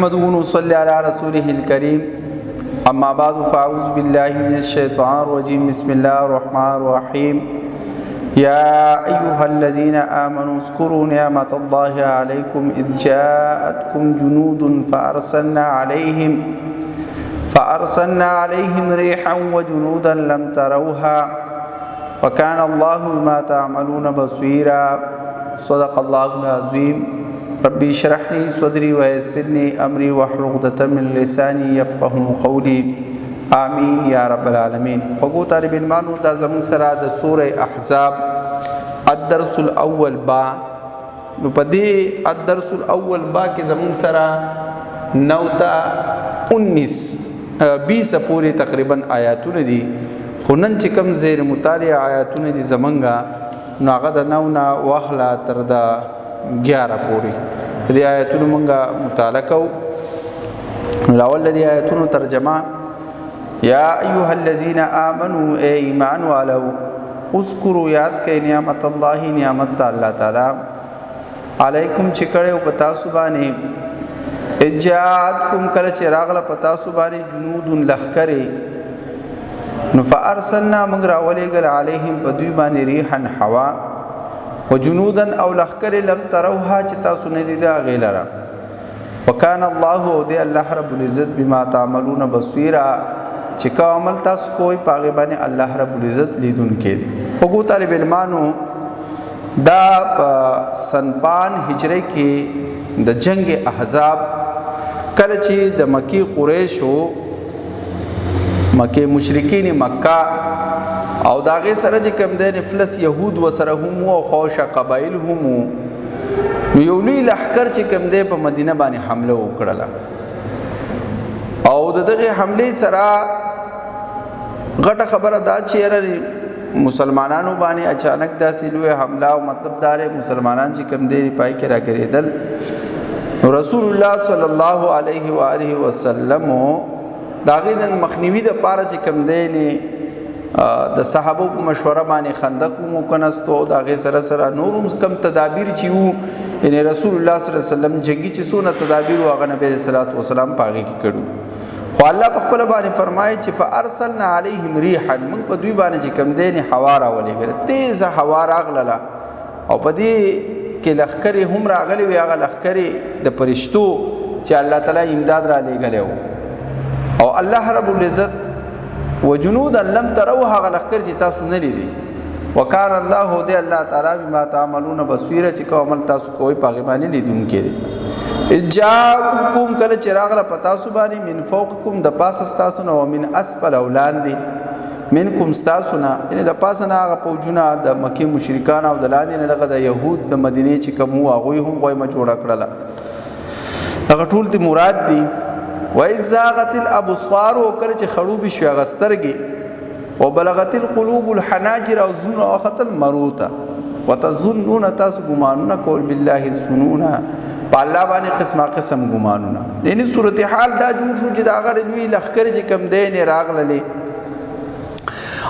نحمده ونصلي على رسوله الكريم أما بعد فأعوذ بالله من الشيطان الرجيم بسم الله الرحمن الرحيم يا أيها الذين آمنوا اذكروا نعمة الله عليكم إذ جاءتكم جنود فأرسلنا عليهم ريحا وجنودا لم تروها وكان الله بما تعملون بصيرا صدق الله العظيم ربي اشرح لي صدري ويسر لي امري واحلل عقدة من لساني يفقهوا قولي آمين يا رب العالمين. وګو طالب علمانو دا زمون سره د سوره احزاب الدرس الاول با نو پدې الدرس الاول با کې زمون سره 9 تا 19 پورې تقریبا آیاتونه دي. خنن چې کوم زیر مطالعه آیاتونه دي زمونږه نو هغه د 9 نه واخلا تر د 11 پورې دې آیاتونو مونږه مطالعه کوو. الاول دې آیاتونو ترجمه یا ایها الذین آمنوا ای ایمان والو اذکروا یاد کئ نعمت الله نعمت الله تعالی علیکم چې کړه پتا سبحانه اجاتکم کله چې راغله پتا سبحانه جنود لخکره نو فارسلنا موږ راولېګل علیهم بدوی باندې ریحن هوا وجنودا او لخکره لم تروها چې تاسو نه لیدا غیلره وکانه الله دې الله رب العزت بما تعملون بصیرا چې کومل تاسو کوئی پاغه باندې الله رب العزت لیدونکې دي. خو طالب علمانو دا سن 5 هجری کې د جنگ احزاب کله چې د مکی قریشو مکه مشرکین مکه او داغه سره چې کم ده نفلس يهود وسره هم او خوشه قبایل هم نو یو لوی لخر چې کم ده په مدینه باندې حمله وکړه او دغه حمله سره غټه خبره دا چې مسلمانانو باندې اچانک داسې لوی حمله او مطلب دار مسلمانان چې کم ده پای کې راګریدل رسول الله صلی الله علیه و آله وسلم داغه د مخنیوي د پاره چې کم ده نه د صحابه په مشوره باندې خندق مو کنستو داغه سره سره نورم کم تدابیر چې وو یعنی رسول الله صلی الله علیه وسلم جنگي چې سونه تدابیر واغه نبی رسول الله والسلام پاګه کې کړو. خو الله په خپل باندې فرمایي چې فارسلنا علیهم ریحا من په دوی باندې چې کم دیني هوا راولېږي تیز هوا راغله او په دې کې لخکره هم راغلي وی هغه لخکره د پرشتو چې الله تعالی امداد را لېګلو او الله رب العزت وجنودا لم تروها غلخکر چې تاسو نه لیدي وکال الله دې الله تعالی بما تعملون بصیر چې کومل تاسو کوئی پاګې باندې لیدونکې دي. اجاکم کله چې راغله پتا سو باندې من فوقکم د پاس تاسو نه او من اسفل اولاندې منکم تاسو نه ان د پاس نه هغه پوجونه د مکه مشرکان او د لاندې نه دغه د يهود د مدینه چې کوم هغه هم غوي ما جوړ کړل هغه ټول دي مراد دي. وَإِذَّاغَتِ الْأَبْصَارُ وکړه چې خړوب شي غسترګي او بلغت القلوب الحناجر او زن او خطل مروتا وتظنون تاسو ګمانونه کول بالله الظنون په الله باندې قسمه قسم ګمانونه. یعنی صورتحال دا جوړ شو چې دا غړ لوی لخر چې کم دین راغله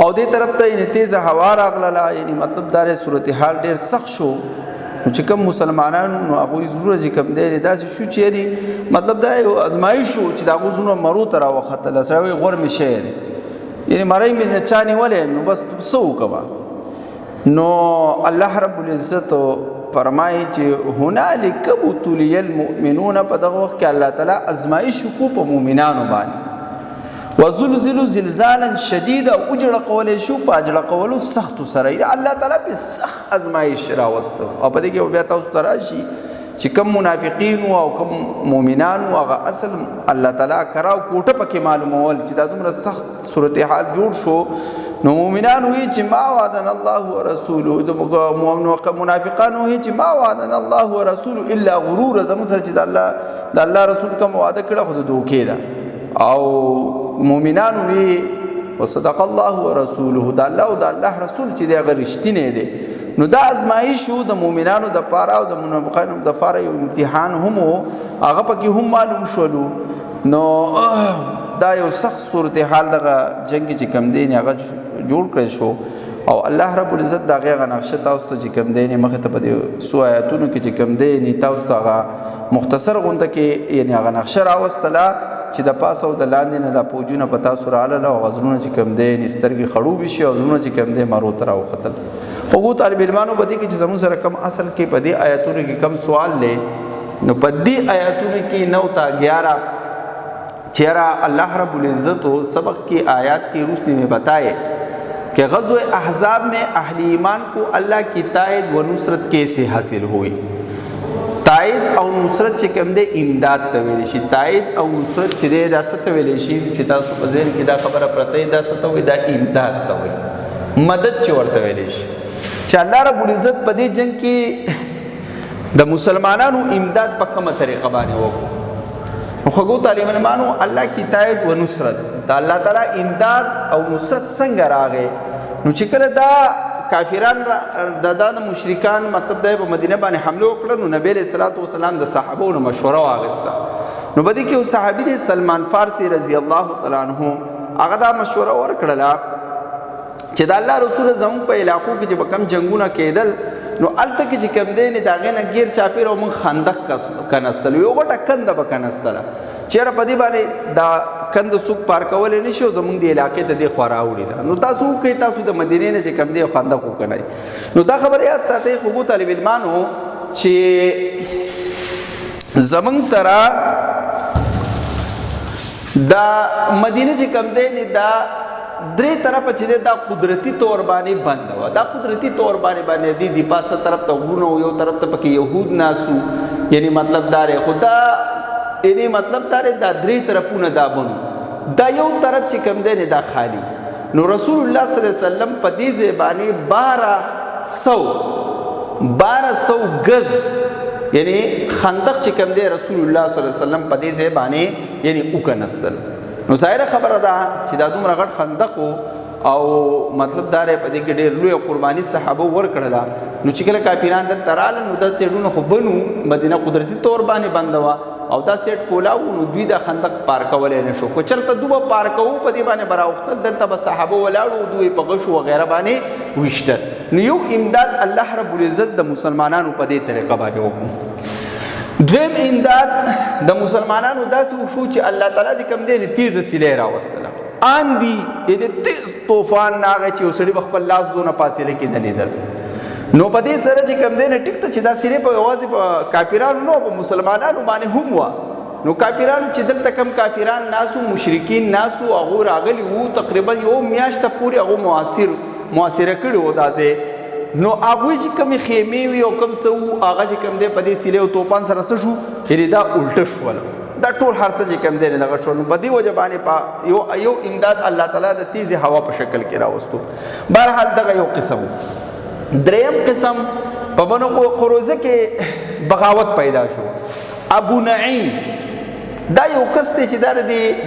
او دې طرف ته یې تیز هوا راغله یعنی مطلب دا صورتحال ډیر سخت شو چې کوم مسلمانانو هغه ضرورت چې کوم دی داسې شو چې مطلب دا یو ازمایش شو چې دا غوزونه مرو تر وخت له سره غور می شهر یعنی مړی می نه چاني ولې نو بس سو کما نو الله رب العزت فرمایي چې هنالک بتلی المؤمنون په دغه وخت کې الله تعالی ازمایش کو په مؤمنانو باندې وزلزلوا زلزالا شديدا اجر قول شو پاجر قول سخت سره الله تعالی په سخت ازمایش راوست او په دې کې بیا تاسو تراشي چې کوم منافقین او کوم مؤمنان او اصل الله تعالی کراو کوټه پکې معلومول چې دا دومره سخت صورتحال جوړ شو نو مؤمنان وی چې ما وعدنا الله ورسوله د منافقان وی چې ما وعدنا الله ورسوله الا غرور زم سره چې د الله رسول کوم وعده کړه خو دوکې ده او مؤمنان وی وصدق الله ورسوله دا الله او دا الله رسول چې دا غرشتینه دي نو دا ازمایش شو د مؤمنانو د پاره او د منافقانو د پاره یو امتحان هم هغه پکې هم معلوم شولو. نو دا یو سخت صورتحال دغه جنگ چې کم دی هغه جوړ کړی شو او الله رب العزت دا غیغه نقشه تاسو ته چې کوم دی مخه ته په دې سو آیاتونو کې چې کوم دی تاسو ته هغه مختصر غونډه کې یعنی هغه نقشه راوستله چې د پاسه او د لاندې نه د پوجونه په تاسو رااله او غزرونه چې کوم دی سترګې خړوبې شي او زړونه چې کوم دی مرو ته راوختل. خو طالب علمانو په دې کې چې زموږ سره کم اصل کې په دې آیاتونو کې کم سوال لې نو په دې آیاتونو کې 9 تا 11 چیرا اللہ رب العزت و سبق کی آیات کی روشنی میں بتائے کہ غزوہ احزاب میں اہل ایمان کو اللہ کی تائید و نصرت کیسے حاصل ہوئی. تائید او نصرت چې کوم دی امداد ته ویل شي. تائید او نصرت چې دی دا څه ته ویل شي چې تاسو په ذهن کې دا خبره پرته دا څه ته وایي دا امداد ته وایي مدد چې ورته ویل شي چې الله رب العزت په دې جنگ کې د مسلمانانو امداد په کومه طریقه باندې وکړو. خوږو طالب علمانو الله کی تایید و نصرت دا الله تعالی امداد او نصرت څنګه راغې نو چې کله دا کافران د مشرکان مطلب د مدینه باندې حمله وکړه نو نبی صلی الله علیه وسلم د صحابو مشوره واغسته نو بدی کې صحابي دی سلمان فارسی رضی الله تعالی عنہ هغه دا مشوره ورکړه چې د الله رسول زموږ په علاقو کې چې کم جنگونه کېدل نو الته کې چې کم دی نه داغه نه غیر چاپیر او من خندق کنستل یو غټه کنده به کنستله چیرې په دې باندې دا کند سوق پار کول نه شو زمونږ دی علاقې ته د خورا وړي دا نو تاسو کې تاسو د مدینې نه چې کم دی خندق وکنای نو دا خبر یاد ساتي خو طالب علمانو چې زمونږ سره دا مدینه چې کم دی نه دا درې طرف چې دا قدرتی طور باندې بند و دا قدرتی طور باندې دی پاسه طرف ته غرونه یو طرف ته پکې يهود ناسو یعنی مطلب دار خدا یعنی مطلب دار دا درې طرفونه دا بنو دا یو طرف چې کم دی نه دا خالی نو رسول الله صلی الله علیه وسلم په دې زبانی 1200 گز یعنی خندق چې کم دی رسول الله صلی الله علیه وسلم په دې زبانی یعنی وکنستل نو ظاهر خبره ده چې دا دومره غټ خندق او مطلب دار په دې کې ډېر لوی قرباني صحابه ورکړله نو چې کله کافران د تراله نو د سیډونو خو بنو مدینه قدرتی طور باندې بندوا او دا سیټ کولاو نو دوی د خندق پار کولای نه شو کو چرته دوه پار کوو په دې باندې براوختل دلته به صحابه ولاړو دوی په غشو وغیرہ باندې وشته نو یو امداد الله رب العزت د مسلمانانو په دې طریقه باندې وکړو. دویم امداد د مسلمانانو داسې وشو چې الله تعالی کوم دی تیز سیلې راوستله آندی دې تیز طوفان ناغه چې وسړي خپل لاس دونه فاصله کې نه لیدل نو په دې سره چې کوم دی نه ټیک ته چې دا سیلې په یوازې په کافرانو نو په مسلمانانو باندې هم وا نو کافرانو چې دلته کم کافران ناسو مشرکین ناسو هغه راغلي وو تقریبا یو میاشت پورې هغه موثره کړي وو داسې نو هغه چې کوم خیمه وی او کوم سو هغه چې کوم دی په دې سیلې او توپان سره څه شو یعنی دا الټه شول دا ټول هر څه چې کوم دی دغه شو په دې وجه باندې په یو امداد الله تعالی د تیز هوا په شکل کې راوستو. بهرحال دغه یو قسم. دریم قسم په بنو قریظه کې بغاوت پیدا شو. ابو نعیم دا یو کس دی چې د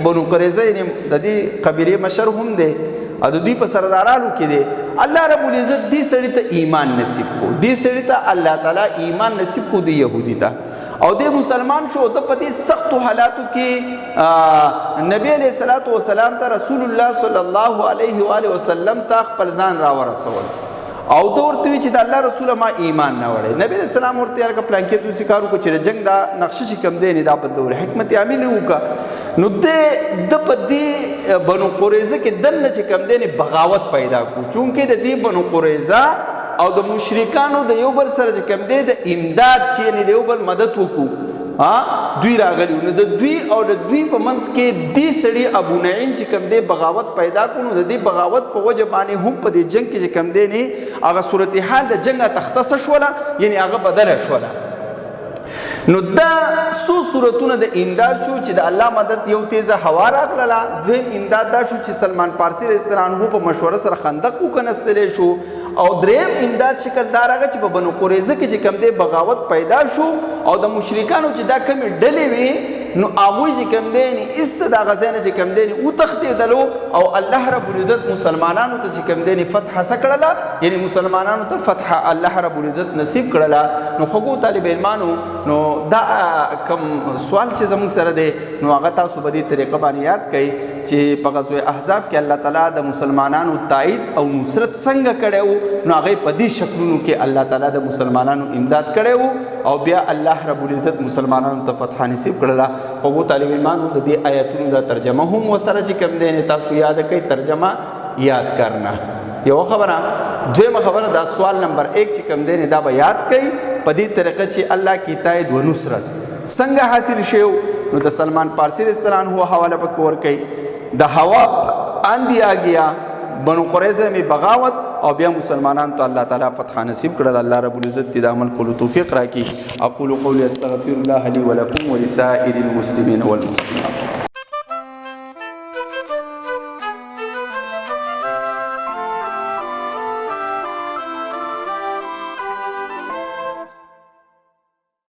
بنو قریظه یعنی د دې قبیله مشر هم دی او د دوی په سردارانو کې دی الله رب العزت دې سړي ته ایمان نصیب کو دې سړي ته الله تعالی ایمان نصیب کو دی يهودي ته او دې مسلمان شو د پدې سخت حالاتو کې نبی علیہ الصلوۃ والسلام ته رسول الله صلی الله علیه و آله وسلم ته خپل ځان را ورسول او دورته چې د الله رسول ما ایمان نه وړي نبی رسول الله ورته هغه پلان کې دوی سکارو کو چې جنگ دا نقشه کم دی نه دا بدلول حکمت عامل وکا نو د پدې بنو قریظه کې دنه چې کم دی نه بغاوت پیدا کو چونکه د دې بنو قریظه او د مشرکانو د یو بل سره چې کم دی د امداد چې نه دی یو بل مدد وکړو دوی راغلی نو د دوی او د دوی په منځ کې دی سړي ابو نعیم چې کم دی بغاوت پیدا کړو د دې بغاوت په وجه باندې هم په دې جنگ کې چې کم دی نه هغه صورتحال د جنگ تختص شوله یعنی هغه بدل شوله نو دا سو صورتونه د امداد شو چې د الله مدد یو تیزه هوا راغله دویم امداد دا شو چې سلمان فارسی رضی الله عنه په مشوره سره خندق وکنستلې شو او دریم امداد شکل دار هغه چې په بنو قریظه کې چې کم دی بغاوت پیدا شو او د مشرکانو چې دا کمی ډلې وي نو هغه چې کم دی نه است د غزا نه چې کم دی او تختیدلو او الله رب العزت مسلمانانو ته چې کم دی نه فتح سکړه یعنی مسلمانانو ته فتح الله رب العزت نصیب کړه نو خو طالب علمانو نو دا کم سوال چې زموږ سره دی نو هغه تاسو په دې طریقه باندې یاد کړئ چې په غزوه احزاب کې الله تعالی د مسلمانانو تایید او نصرت څنګه کړی وو نو هغه په دې شکلونو کې الله تعالی د مسلمانانو امداد کړی وو او بیا الله رب العزت مسلمانانو ته فتح نصیب کړله. او طالب علمانو د دې آیاتونو د ترجمه هم وسره چې کوم دی تاسو یاد کړئ ترجمه یاد کرنا. یو خبره دویمه خبره دا سوال نمبر 1 چې کوم دی دا به یاد کړئ په دې طریقه چې الله کی تایید و نصرت څنګه حاصل شیو نو د سلمان پارسی رضی الله عنه حواله پکې ورکړي د هوا اندی آگیا بنو قریظه می بغاوت او بیا مسلمانان ته الله تعالی فتح نصیب کړل. الله رب العزت دې عمل کولو توفیق راکړي. اقول قولي استغفر الله لي ولكم ولسائر المسلمين والمسلمات.